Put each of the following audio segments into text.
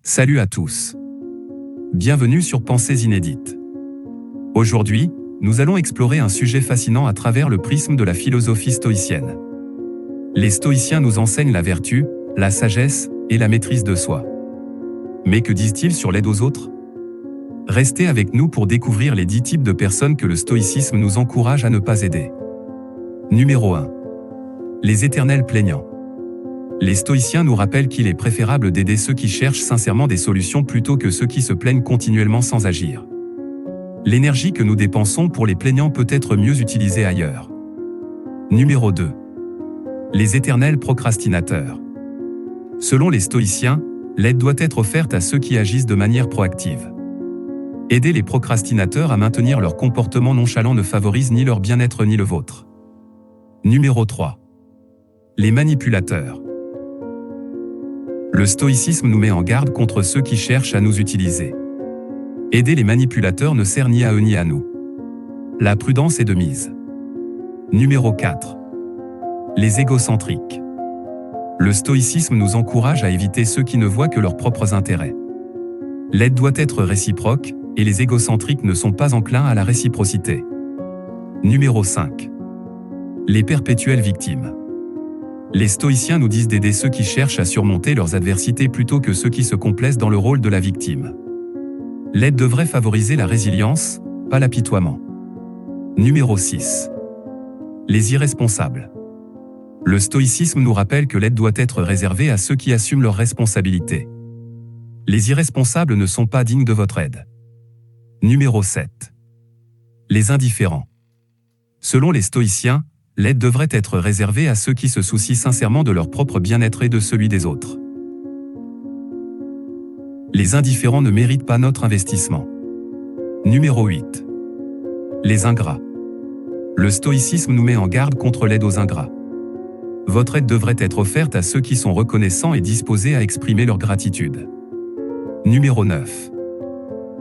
Salut à tous. Bienvenue sur Pensées inédites. Aujourd'hui, nous allons explorer un sujet fascinant à travers le prisme de la philosophie stoïcienne. Les stoïciens nous enseignent la vertu, la sagesse et la maîtrise de soi. Mais que disent-ils sur l'aide aux autres? Restez avec nous pour découvrir les 10 types de personnes que le stoïcisme nous encourage à ne pas aider. Numéro 1. Les éternels plaignants. Les stoïciens nous rappellent qu'il est préférable d'aider ceux qui cherchent sincèrement des solutions plutôt que ceux qui se plaignent continuellement sans agir. L'énergie que nous dépensons pour les plaignants peut être mieux utilisée ailleurs. Numéro 2. Les éternels procrastinateurs. Selon les stoïciens, l'aide doit être offerte à ceux qui agissent de manière proactive. Aider les procrastinateurs à maintenir leur comportement nonchalant ne favorise ni leur bien-être ni le vôtre. Numéro 3. Les manipulateurs. Le stoïcisme nous met en garde contre ceux qui cherchent à nous utiliser. Aider les manipulateurs ne sert ni à eux ni à nous. La prudence est de mise. Numéro 4. Les égocentriques. Le stoïcisme nous encourage à éviter ceux qui ne voient que leurs propres intérêts. L'aide doit être réciproque, et les égocentriques ne sont pas enclins à la réciprocité. Numéro 5. Les perpétuelles victimes. Les stoïciens nous disent d'aider ceux qui cherchent à surmonter leurs adversités plutôt que ceux qui se complaisent dans le rôle de la victime. L'aide devrait favoriser la résilience, pas l'apitoiement. Numéro 6. Les irresponsables. Le stoïcisme nous rappelle que l'aide doit être réservée à ceux qui assument leurs responsabilités. Les irresponsables ne sont pas dignes de votre aide. Numéro 7. Les indifférents. Selon les stoïciens, l'aide devrait être réservée à ceux qui se soucient sincèrement de leur propre bien-être et de celui des autres. Les indifférents ne méritent pas notre investissement. Numéro 8. Les ingrats. Le stoïcisme nous met en garde contre l'aide aux ingrats. Votre aide devrait être offerte à ceux qui sont reconnaissants et disposés à exprimer leur gratitude. Numéro 9.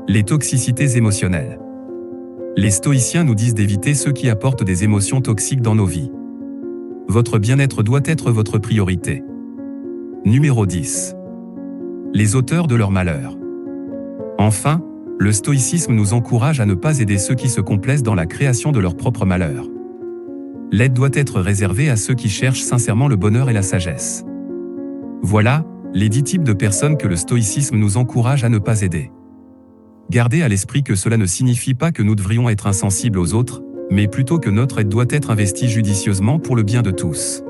Les toxicités émotionnelles. Les stoïciens nous disent d'éviter ceux qui apportent des émotions toxiques dans nos vies. Votre bien-être doit être votre priorité. Numéro 10. Les auteurs de leur malheur. Enfin, le stoïcisme nous encourage à ne pas aider ceux qui se complaisent dans la création de leur propre malheur. L'aide doit être réservée à ceux qui cherchent sincèrement le bonheur et la sagesse. Voilà, les 10 types de personnes que le stoïcisme nous encourage à ne pas aider. Gardez à l'esprit que cela ne signifie pas que nous devrions être insensibles aux autres, mais plutôt que notre aide doit être investie judicieusement pour le bien de tous.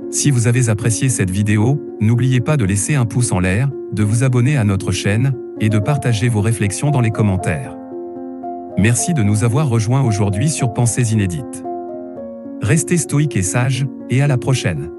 Si vous avez apprécié cette vidéo, n'oubliez pas de laisser un pouce en l'air, de vous abonner à notre chaîne, et de partager vos réflexions dans les commentaires. Merci de nous avoir rejoints aujourd'hui sur Pensées inédites. Restez stoïques et sages, et à la prochaine.